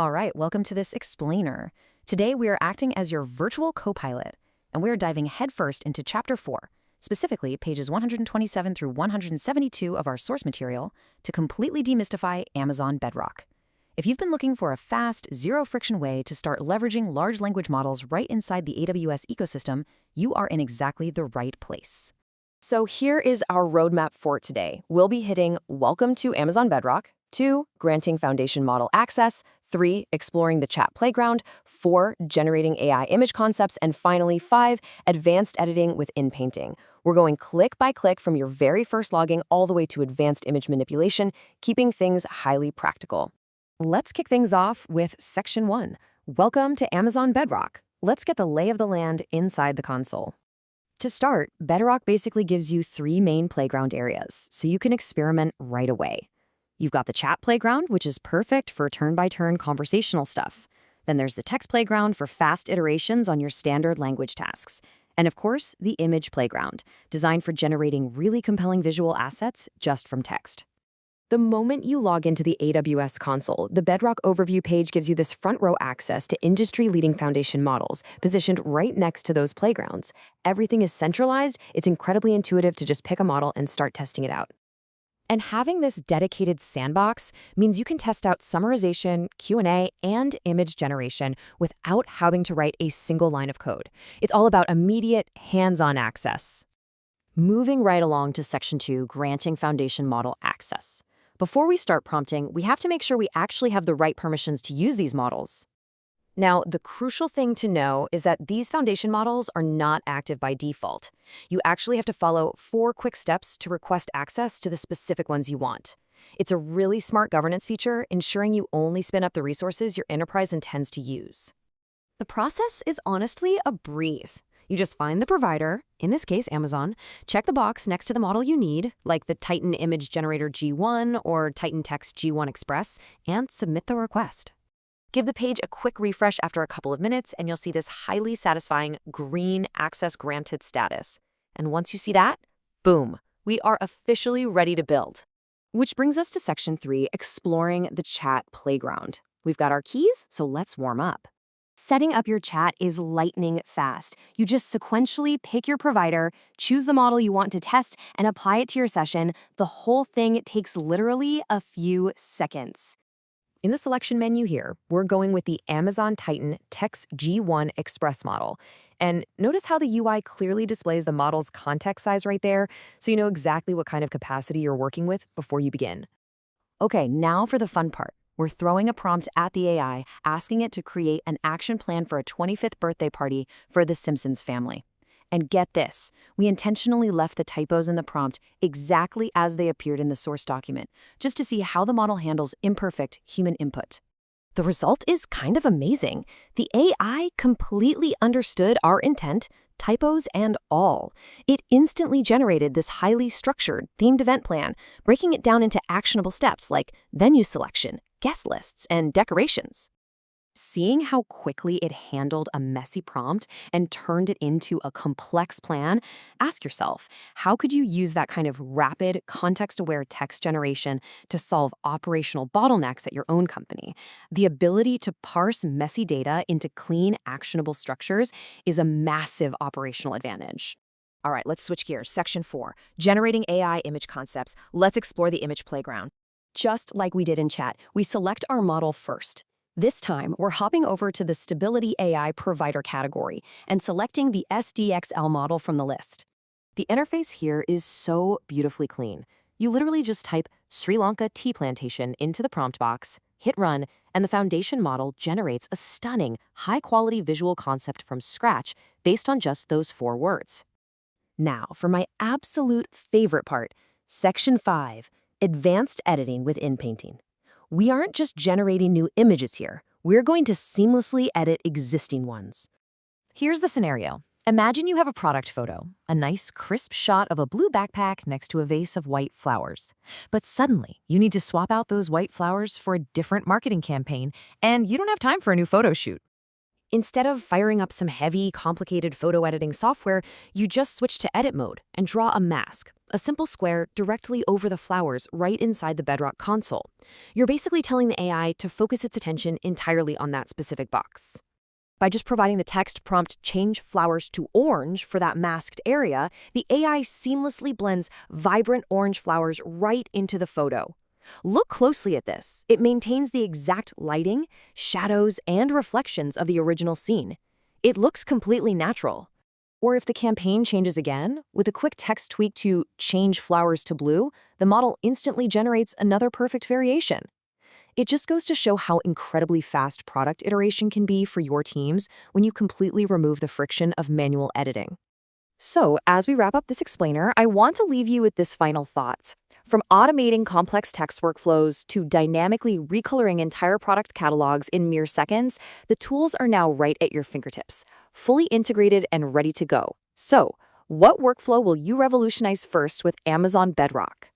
All right, welcome to this explainer. Today we are acting as your virtual co-pilot, and we are diving headfirst into Chapter 4, specifically pages 127 through 172 of our source material, to completely demystify Amazon Bedrock. If you've been looking for a fast, zero-friction way to start leveraging large language models right inside the AWS ecosystem, you are in exactly the right place. So here is our roadmap for today. We'll be hitting Welcome to Amazon Bedrock, 2, Granting Foundation Model Access, 3, Exploring the Chat Playground, 4, Generating AI Image Concepts, and finally 5, Advanced Editing with In-Painting. We're going click by click from your very first logging all the way to advanced image manipulation, keeping things highly practical. Let's kick things off with Section 1, Welcome to Amazon Bedrock. Let's get the lay of the land inside the console. To start, Bedrock basically gives you 3 main playground areas, so you can experiment right away. You've got the chat playground, which is perfect for turn-by-turn conversational stuff. Then there's the text playground for fast iterations on your standard language tasks. And of course, the image playground, designed for generating really compelling visual assets just from text. The moment you log into the AWS console, the Bedrock overview page gives you this front-row access to industry-leading foundation models, positioned right next to those playgrounds. Everything is centralized. It's incredibly intuitive to just pick a model and start testing it out. And having this dedicated sandbox means you can test out summarization, Q&A, and image generation without having to write a single line of code. It's all about immediate, hands-on access. Moving right along to Section 2, Granting Foundation Model Access. Before we start prompting, we have to make sure we actually have the right permissions to use these models. Now, the crucial thing to know is that these foundation models are not active by default. You actually have to follow 4 quick steps to request access to the specific ones you want. It's a really smart governance feature, ensuring you only spin up the resources your enterprise intends to use. The process is honestly a breeze. You just find the provider, in this case Amazon, check the box next to the model you need, like the Titan Image Generator G1 or Titan Text G1 Express, and submit the request. Give the page a quick refresh after a couple of minutes, and you'll see this highly satisfying green access granted status. And once you see that, boom, we are officially ready to build. Which brings us to Section 3, Exploring the Chat Playground. We've got our keys, so let's warm up. Setting up your chat is lightning fast. You just sequentially pick your provider, choose the model you want to test, and apply it to your session. The whole thing takes literally a few seconds. In the selection menu here, we're going with the Amazon Titan Text G1 Express model. And notice how the UI clearly displays the model's context size right there, so you know exactly what kind of capacity you're working with before you begin. Okay, now for the fun part. We're throwing a prompt at the AI, asking it to create an action plan for a 25th birthday party for the Simpsons family. And get this, we intentionally left the typos in the prompt exactly as they appeared in the source document, just to see how the model handles imperfect human input. The result is kind of amazing. The AI completely understood our intent, typos and all. It instantly generated this highly structured, themed event plan, breaking it down into actionable steps like venue selection, guest lists, and decorations. Seeing how quickly it handled a messy prompt and turned it into a complex plan, ask yourself, how could you use that kind of rapid, context-aware text generation to solve operational bottlenecks at your own company? The ability to parse messy data into clean, actionable structures is a massive operational advantage. All right, let's switch gears. Section 4, Generating AI Image Concepts. Let's explore the image playground. Just like we did in chat, we select our model first. This time, we're hopping over to the Stability AI Provider category and selecting the SDXL model from the list. The interface here is so beautifully clean. You literally just type Sri Lanka tea plantation into the prompt box, hit run, and the foundation model generates a stunning, high-quality visual concept from scratch based on just those 4 words. Now, for my absolute favorite part, Section 5, Advanced Editing with In-Painting. We aren't just generating new images here. We're going to seamlessly edit existing ones. Here's the scenario. Imagine you have a product photo, a nice crisp shot of a blue backpack next to a vase of white flowers. But suddenly, you need to swap out those white flowers for a different marketing campaign, and you don't have time for a new photo shoot. Instead of firing up some heavy, complicated photo editing software, you just switch to edit mode and draw a mask, a simple square directly over the flowers right inside the Bedrock console. You're basically telling the AI to focus its attention entirely on that specific box. By just providing the text prompt change flowers to orange for that masked area, the AI seamlessly blends vibrant orange flowers right into the photo. Look closely at this. It maintains the exact lighting, shadows, and reflections of the original scene. It looks completely natural. Or if the campaign changes again, with a quick text tweak to change flowers to blue, the model instantly generates another perfect variation. It just goes to show how incredibly fast product iteration can be for your teams when you completely remove the friction of manual editing. So, as we wrap up this explainer, I want to leave you with this final thought. From automating complex text workflows to dynamically recoloring entire product catalogs in mere seconds, the tools are now right at your fingertips, fully integrated and ready to go. So, what workflow will you revolutionize first with Amazon Bedrock?